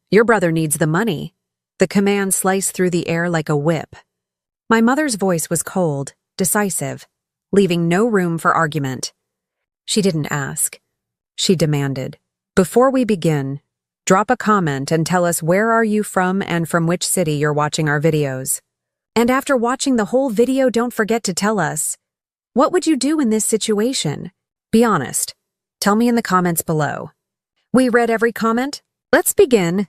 Your brother needs the money. The command sliced through the air like a whip. My mother's voice was cold, decisive, leaving no room for argument. She didn't ask. She demanded, "Before we begin, drop a comment and tell us where are you from and from which city you're watching our videos. And after watching the whole video, don't forget to tell us, what would you do in this situation? Be honest. Tell me in the comments below." We read every comment. Let's begin.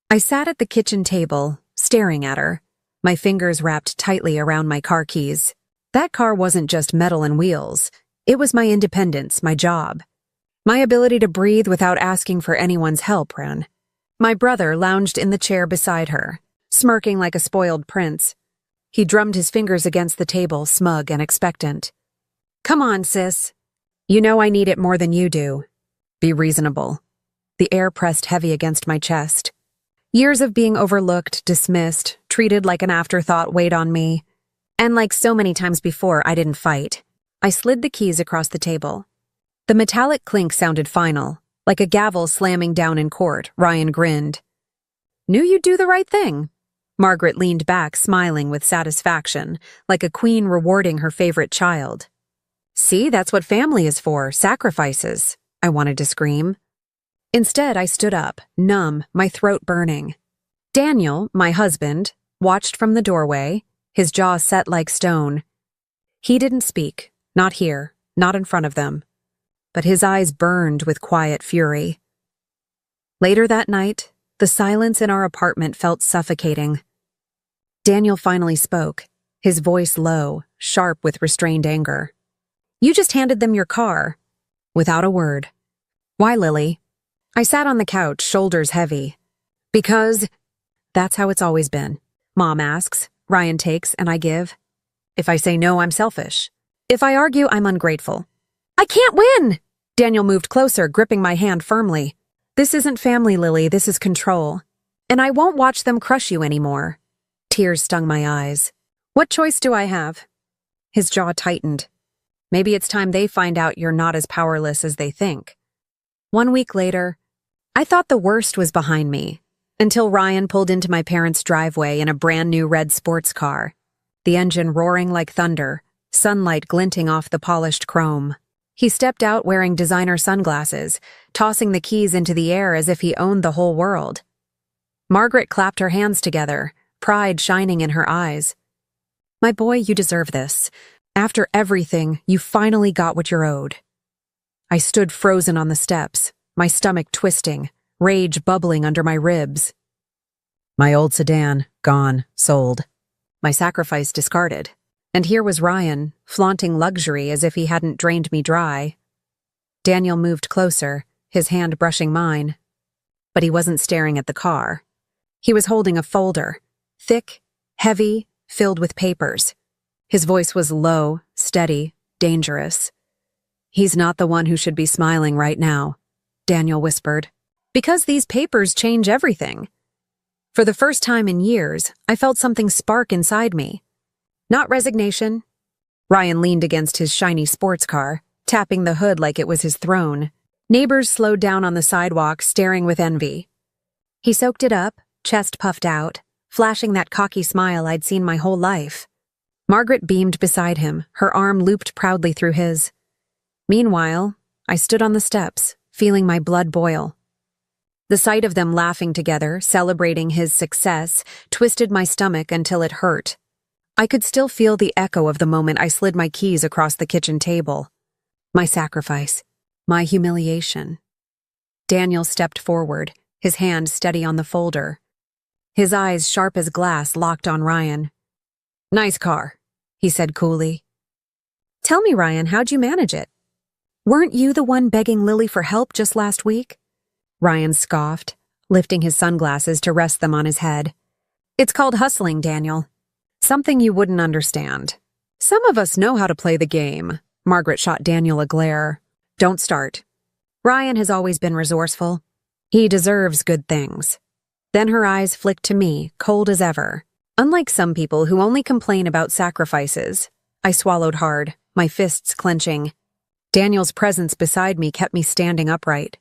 I sat at the kitchen table, staring at her, my fingers wrapped tightly around my car keys. That car wasn't just metal and wheels. It was my independence, my job. My ability to breathe without asking for anyone's help, Ren. My brother lounged in the chair beside her, smirking like a spoiled prince. He drummed his fingers against the table, smug and expectant. "Come on, sis. You know I need it more than you do. Be reasonable." The air pressed heavy against my chest. Years of being overlooked, dismissed, treated like an afterthought weighed on me. And like so many times before, I didn't fight. I slid the keys across the table. The metallic clink sounded final, like a gavel slamming down in court. Ryan grinned. "Knew you'd do the right thing." Margaret leaned back, smiling with satisfaction, like a queen rewarding her favorite child. "See, that's what family is for, sacrifices," I wanted to scream. Instead, I stood up, numb, my throat burning. Daniel, my husband, watched from the doorway, his jaw set like stone. He didn't speak, not here, not in front of them. But his eyes burned with quiet fury. Later that night, the silence in our apartment felt suffocating. Daniel finally spoke, his voice low, sharp with restrained anger. "You just handed them your car." Without a word. "Why, Lily?" I sat on the couch, shoulders heavy. "Because that's how it's always been. Mom asks, Ryan takes, and I give. If I say no, I'm selfish. If I argue, I'm ungrateful. I can't win!" Daniel moved closer, gripping my hand firmly. "This isn't family, Lily, this is control. And I won't watch them crush you anymore." Tears stung my eyes. "What choice do I have?" His jaw tightened. "Maybe it's time they find out you're not as powerless as they think." 1 week later, I thought the worst was behind me, until Ryan pulled into my parents' driveway in a brand new red sports car, the engine roaring like thunder, sunlight glinting off the polished chrome. He stepped out wearing designer sunglasses, tossing the keys into the air as if he owned the whole world. Margaret clapped her hands together, pride shining in her eyes. "My boy, you deserve this. After everything, you finally got what you're owed." I stood frozen on the steps, my stomach twisting, rage bubbling under my ribs. My old sedan, gone, sold. My sacrifice discarded. And here was Ryan, flaunting luxury as if he hadn't drained me dry. Daniel moved closer, his hand brushing mine. But he wasn't staring at the car. He was holding a folder, thick, heavy, filled with papers. His voice was low, steady, dangerous. "He's not the one who should be smiling right now," Daniel whispered. "Because these papers change everything." For the first time in years, I felt something spark inside me. Not resignation. Ryan leaned against his shiny sports car, tapping the hood like it was his throne. Neighbors slowed down on the sidewalk, staring with envy. He soaked it up, chest puffed out, flashing that cocky smile I'd seen my whole life. Margaret beamed beside him, her arm looped proudly through his. Meanwhile, I stood on the steps, feeling my blood boil. The sight of them laughing together, celebrating his success, twisted my stomach until it hurt. I could still feel the echo of the moment I slid my keys across the kitchen table. My sacrifice. My humiliation. Daniel stepped forward, his hand steady on the folder. His eyes, sharp as glass, locked on Ryan. "Nice car," he said coolly. "Tell me, Ryan, how'd you manage it? Weren't you the one begging Lily for help just last week?" Ryan scoffed, lifting his sunglasses to rest them on his head. "It's called hustling, Daniel. Something you wouldn't understand. Some of us know how to play the game." Margaret shot Daniel a glare. "Don't start. Ryan has always been resourceful. He deserves good things." Then her eyes flicked to me, cold as ever. Unlike some people who only complain about sacrifices, I swallowed hard, my fists clenching. Daniel's presence beside me kept me standing upright.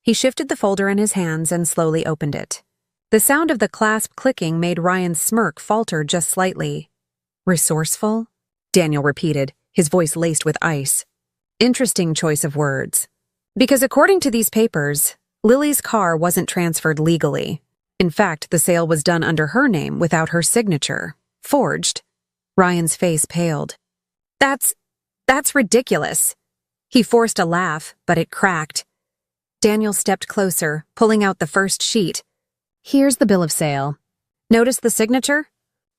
He shifted the folder in his hands and slowly opened it. The sound of the clasp clicking made Ryan's smirk falter just slightly. Resourceful? Daniel repeated, his voice laced with ice. Interesting choice of words. Because according to these papers, Lily's car wasn't transferred legally. In fact, the sale was done under her name without her signature. Forged. Ryan's face paled. That's ridiculous. He forced a laugh, but it cracked. Daniel stepped closer, pulling out the first sheet. Here's the bill of sale. Notice the signature?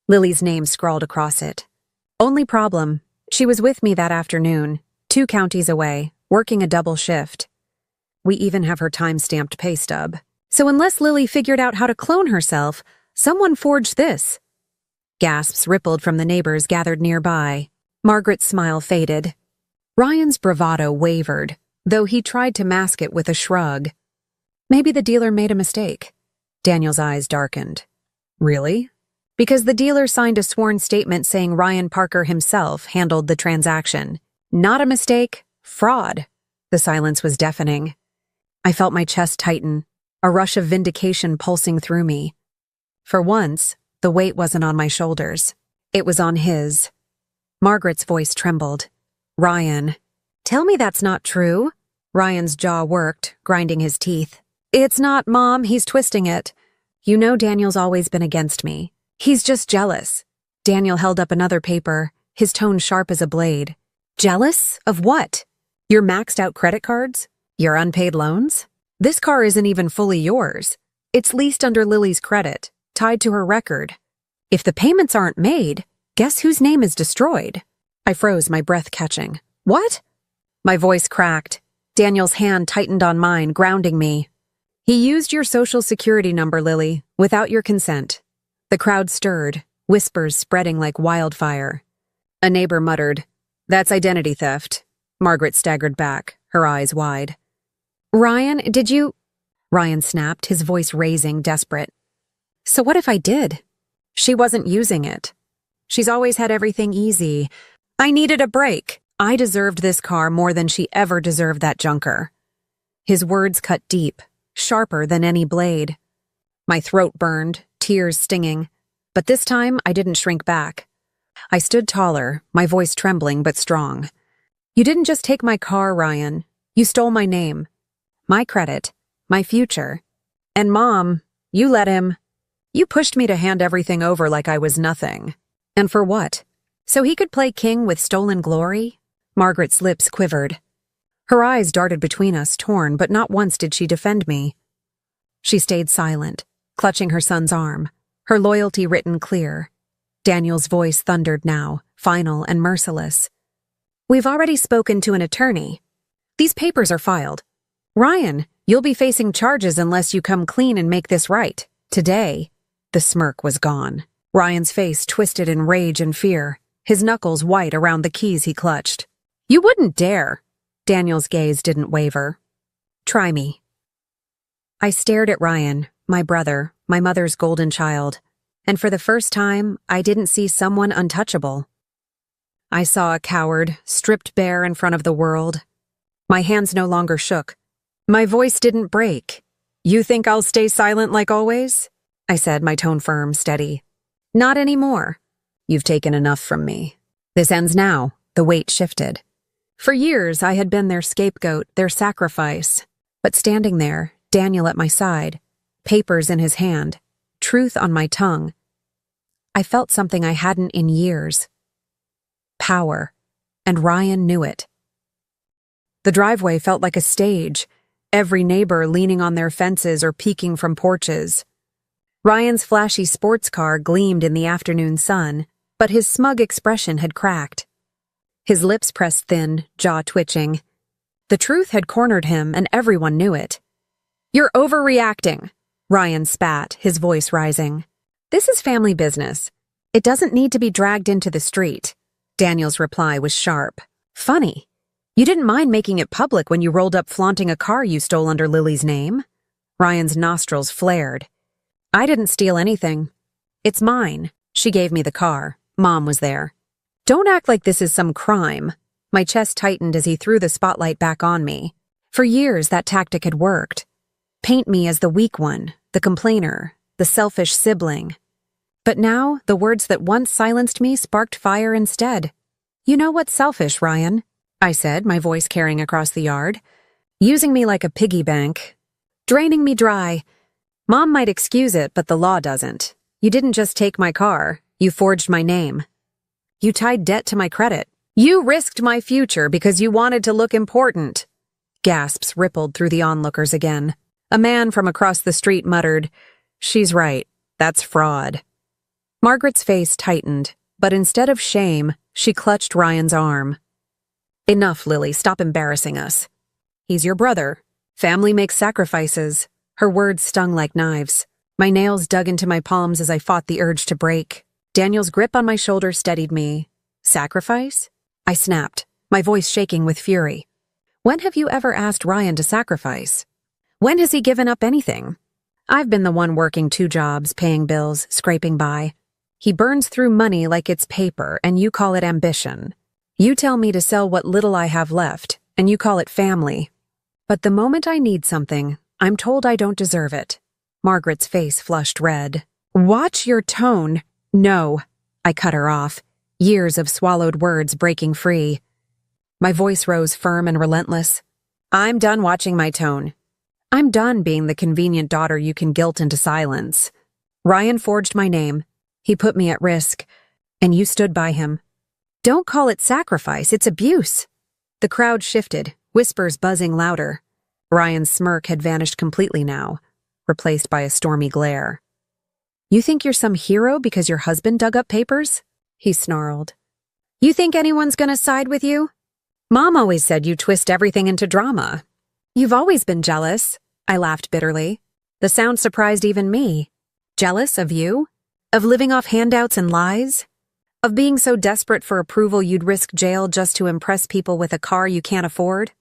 Lily's name scrawled across it. Only problem, she was with me that afternoon, 2 counties away, working a double shift. We even have her time-stamped pay stub. So unless Lily figured out how to clone herself, someone forged this. Gasps rippled from the neighbors gathered nearby. Margaret's smile faded. Ryan's bravado wavered, though he tried to mask it with a shrug. Maybe the dealer made a mistake. Daniel's eyes darkened. Really? Because the dealer signed a sworn statement saying Ryan Parker himself handled the transaction. Not a mistake, fraud. The silence was deafening. I felt my chest tighten, a rush of vindication pulsing through me. For once, the weight wasn't on my shoulders. It was on his. Margaret's voice trembled. Ryan. Tell me that's not true. Ryan's jaw worked, grinding his teeth. It's not, Mom, he's twisting it. You know Daniel's always been against me. He's just jealous. Daniel held up another paper, his tone sharp as a blade. Jealous? Of what? Your maxed out credit cards? Your unpaid loans? This car isn't even fully yours. It's leased under Lily's credit, tied to her record. If the payments aren't made, guess whose name is destroyed? I froze, my breath catching. What? My voice cracked. Daniel's hand tightened on mine, grounding me. He used your social security number, Lily, without your consent. The crowd stirred, whispers spreading like wildfire. A neighbor muttered, That's identity theft. Margaret staggered back, her eyes wide. Ryan, did you? Ryan snapped, his voice raising, desperate. So what if I did? She wasn't using it. She's always had everything easy. I needed a break. I deserved this car more than she ever deserved that junker. His words cut deep, sharper than any blade. My throat burned, tears stinging. But this time, I didn't shrink back. I stood taller, my voice trembling but strong. You didn't just take my car, Ryan. You stole my name. My credit. My future. And Mom, you let him. You pushed me to hand everything over like I was nothing. And for what? So he could play king with stolen glory? Margaret's lips quivered. Her eyes darted between us, torn, but not once did she defend me. She stayed silent, clutching her son's arm, her loyalty written clear. Daniel's voice thundered now, final and merciless. We've already spoken to an attorney. These papers are filed. Ryan, you'll be facing charges unless you come clean and make this right. Today, the smirk was gone. Ryan's face twisted in rage and fear, his knuckles white around the keys he clutched. You wouldn't dare. Daniel's gaze didn't waver. Try me. I stared at Ryan, my brother, my mother's golden child, and for the first time, I didn't see someone untouchable. I saw a coward, stripped bare in front of the world. My hands no longer shook. My voice didn't break. You think I'll stay silent like always? I said, my tone firm, steady. Not anymore. You've taken enough from me. This ends now. The weight shifted. For years, I had been their scapegoat, their sacrifice. But standing there, Daniel at my side, papers in his hand, truth on my tongue, I felt something I hadn't in years. Power. And Ryan knew it. The driveway felt like a stage, every neighbor leaning on their fences or peeking from porches. Ryan's flashy sports car gleamed in the afternoon sun, but his smug expression had cracked. His lips pressed thin, jaw twitching. The truth had cornered him, and everyone knew it. You're overreacting, Ryan spat, his voice rising. This is family business. It doesn't need to be dragged into the street. Daniel's reply was sharp. Funny. You didn't mind making it public when you rolled up flaunting a car you stole under Lily's name. Ryan's nostrils flared. I didn't steal anything. It's mine. She gave me the car. Mom was there. Don't act like this is some crime. My chest tightened as he threw the spotlight back on me. For years, that tactic had worked. paint me as the weak one, the complainer, the selfish sibling. But now, the words that once silenced me sparked fire instead. "You know what's selfish, Ryan?" I said, my voice carrying across the yard. "Using me like a piggy bank. Draining me dry. Mom might excuse it, but the law doesn't. You didn't just take my car, you forged my name. You tied debt to my credit. You risked my future because you wanted to look important." Gasps rippled through the onlookers again. A man from across the street muttered, "She's right. That's fraud." Margaret's face tightened, but instead of shame, she clutched Ryan's arm. "Enough, Lily. Stop embarrassing us. He's your brother. Family makes sacrifices." Her words stung like knives. My nails dug into my palms as I fought the urge to break. Daniel's grip on my shoulder steadied me. "Sacrifice?" I snapped, my voice shaking with fury. "When have you ever asked Ryan to sacrifice? When has he given up anything? I've been the one working 2 jobs, paying bills, scraping by. He burns through money like it's paper, and you call it ambition. You tell me to sell what little I have left, and you call it family. But the moment I need something, I'm told I don't deserve it." Margaret's face flushed red. "Watch your tone." "No," I cut her off, years of swallowed words breaking free. My voice rose firm and relentless. "I'm done watching my tone. I'm done being the convenient daughter you can guilt into silence. Ryan forged my name. He put me at risk, and you stood by him. Don't call it sacrifice, it's abuse." The crowd shifted, whispers buzzing louder. Ryan's smirk had vanished completely now, replaced by a stormy glare. "You think you're some hero because your husband dug up papers?" he snarled. "You think anyone's gonna side with you? Mom always said you twist everything into drama. You've always been jealous." I laughed bitterly. The sound surprised even me. Jealous of you? Of living off handouts and lies? Of being so desperate for approval you'd risk jail just to impress people with a car you can't afford?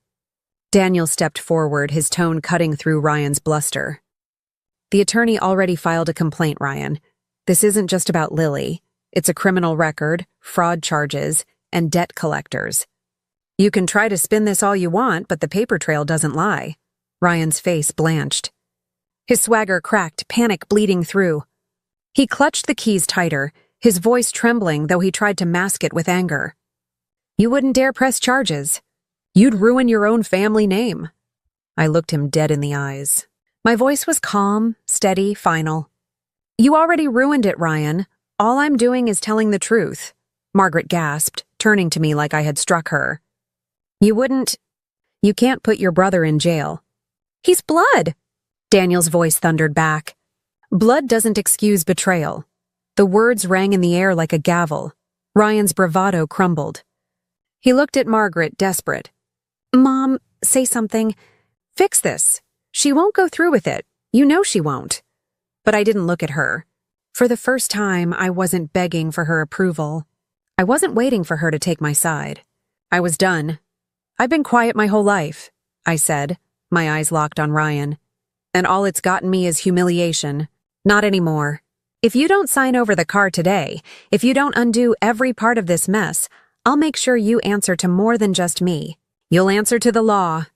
Daniel stepped forward, his tone cutting through Ryan's bluster. "The attorney already filed a complaint, Ryan. This isn't just about Lily. It's a criminal record, fraud charges, and debt collectors. You can try to spin this all you want, but the paper trail doesn't lie." Ryan's face blanched. His swagger cracked, panic bleeding through. He clutched the keys tighter, his voice trembling though he tried to mask it with anger. "You wouldn't dare press charges. You'd ruin your own family name." I looked him dead in the eyes. My voice was calm, steady, final. "You already ruined it, Ryan. All I'm doing is telling the truth." Margaret gasped, turning to me like I had struck her. "You wouldn't... You can't put your brother in jail." "He's blood!" Daniel's voice thundered back. "Blood doesn't excuse betrayal." The words rang in the air like a gavel. Ryan's bravado crumbled. He looked at Margaret, desperate. "Mom, say something. Fix this. She won't go through with it. You know she won't." But I didn't look at her. For the first time, I wasn't begging for her approval. I wasn't waiting for her to take my side. I was done. "I've been quiet my whole life," I said, my eyes locked on Ryan. "And all it's gotten me is humiliation. Not anymore. If you don't sign over the car today, if you don't undo every part of this mess, I'll make sure you answer to more than just me. You'll answer to the law."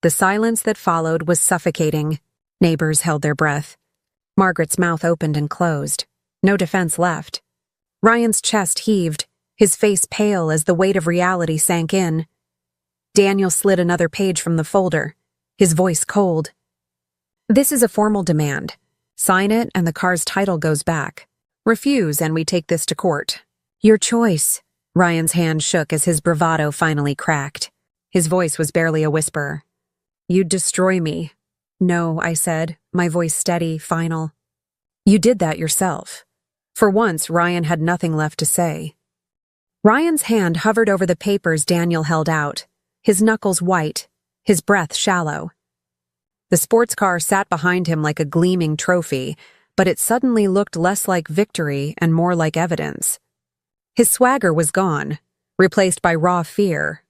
The silence that followed was suffocating. Neighbors held their breath. Margaret's mouth opened and closed. No defense left. Ryan's chest heaved, his face pale as the weight of reality sank in. Daniel slid another page from the folder, his voice cold. "This is a formal demand. Sign it and the car's title goes back. Refuse and we take this to court." "Your choice." Ryan's hand shook as his bravado finally cracked. His voice was barely a whisper. "You'd destroy me." "No," I said, my voice steady, final. "You did that yourself." For once, Ryan had nothing left to say. Ryan's hand hovered over the papers Daniel held out, his knuckles white, his breath shallow. The sports car sat behind him like a gleaming trophy, but it suddenly looked less like victory and more like evidence. His swagger was gone, replaced by raw fear.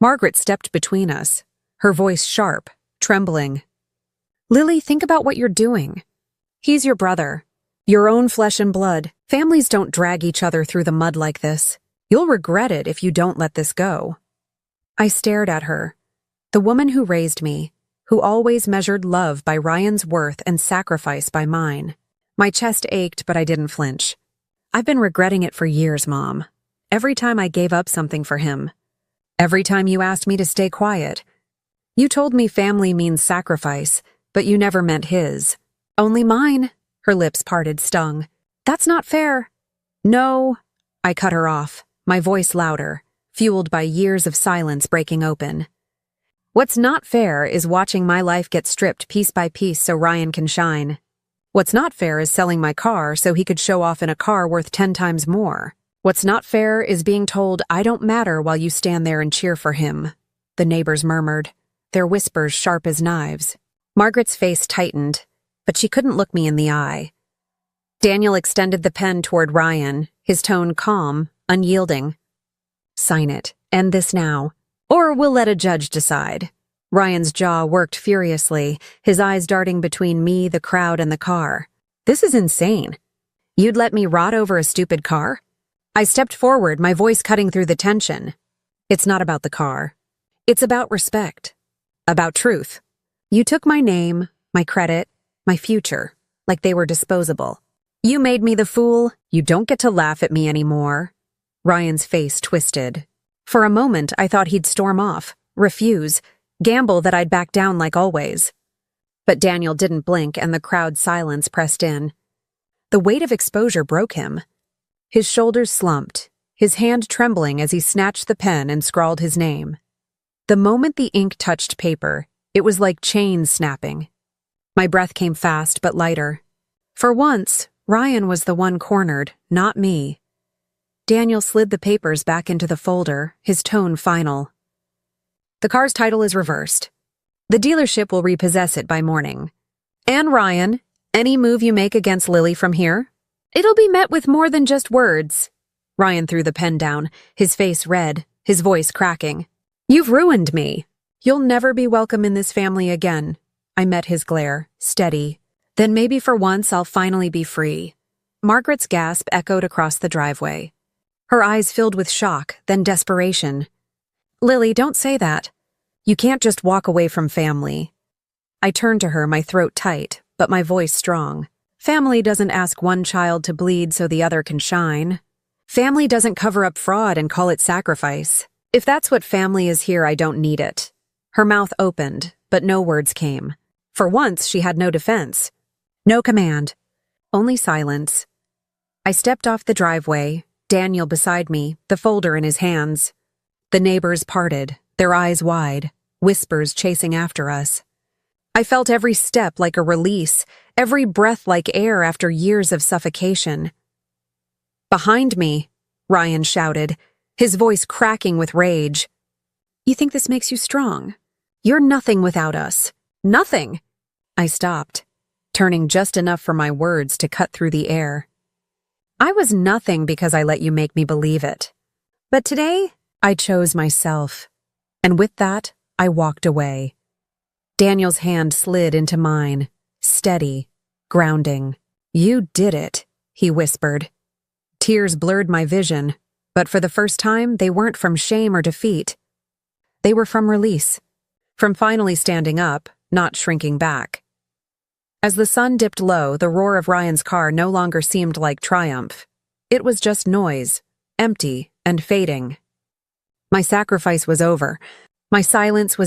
Margaret stepped between us, her voice sharp, trembling. "Lily, think about what you're doing. He's your brother, your own flesh and blood. Families don't drag each other through the mud like this. You'll regret it if you don't let this go." I stared at her. The woman who raised me, who always measured love by Ryan's worth and sacrifice by mine. My chest ached, but I didn't flinch. I've been regretting it for years, Mom. Every time I gave up something for him. Every time you asked me to stay quiet. You told me family means sacrifice, but you never meant his. Only mine. Her lips parted, stung. That's not fair. No. I cut her off, my voice louder, fueled by years of silence breaking open. What's not fair is watching my life get stripped piece by piece so Ryan can shine. What's not fair is selling my car so he could show off in a car worth 10 times more. What's not fair is being told I don't matter while you stand there and cheer for him. The neighbors murmured, their whispers sharp as knives. Margaret's face tightened, but she couldn't look me in the eye. Daniel extended the pen toward Ryan, his tone calm, unyielding. Sign it. End this now. Or we'll let a judge decide. Ryan's jaw worked furiously, his eyes darting between me, the crowd, and the car. This is insane. You'd let me rot over a stupid car? I stepped forward, my voice cutting through the tension. It's not about the car. It's about respect. About truth. You took my name, my credit, my future, like they were disposable. You made me the fool. You don't get to laugh at me anymore. Ryan's face twisted. For a moment, I thought he'd storm off, refuse, gamble that I'd back down like always. But Daniel didn't blink and the crowd's silence pressed in. The weight of exposure broke him. His shoulders slumped, his hand trembling as he snatched the pen and scrawled his name. The moment the ink touched paper, it was like chains snapping. My breath came fast but lighter. For once, Ryan was the one cornered, not me. Daniel slid the papers back into the folder, his tone final. The car's title is reversed. The dealership will repossess it by morning. And Ryan, any move you make against Lily from here, it'll be met with more than just words. Ryan threw the pen down, his face red, his voice cracking. You've ruined me. You'll never be welcome in this family again. I met his glare, steady. Then maybe for once I'll finally be free. Margaret's gasp echoed across the driveway. Her eyes filled with shock, then desperation. Lily, don't say that. You can't just walk away from family. I turned to her, my throat tight, but my voice strong. Family doesn't ask one child to bleed so the other can shine. Family doesn't cover up fraud and call it sacrifice. If that's what family is here, I don't need it. Her mouth opened, but no words came. For once, she had no defense. No command. Only silence. I stepped off the driveway, Daniel beside me, the folder in his hands. The neighbors parted, their eyes wide, whispers chasing after us. I felt every step like a release, every breath like air after years of suffocation. Behind me, Ryan shouted, his voice cracking with rage. You think this makes you strong? You're nothing without us. Nothing. I stopped, turning just enough for my words to cut through the air. I was nothing because I let you make me believe it. But today, I chose myself. And with that, I walked away. Daniel's hand slid into mine, steady, grounding. You did it, he whispered. Tears blurred my vision, but for the first time, they weren't from shame or defeat. They were from release, from finally standing up, not shrinking back. As the sun dipped low, the roar of Ryan's car no longer seemed like triumph. It was just noise, empty and fading. My sacrifice was over. My silence was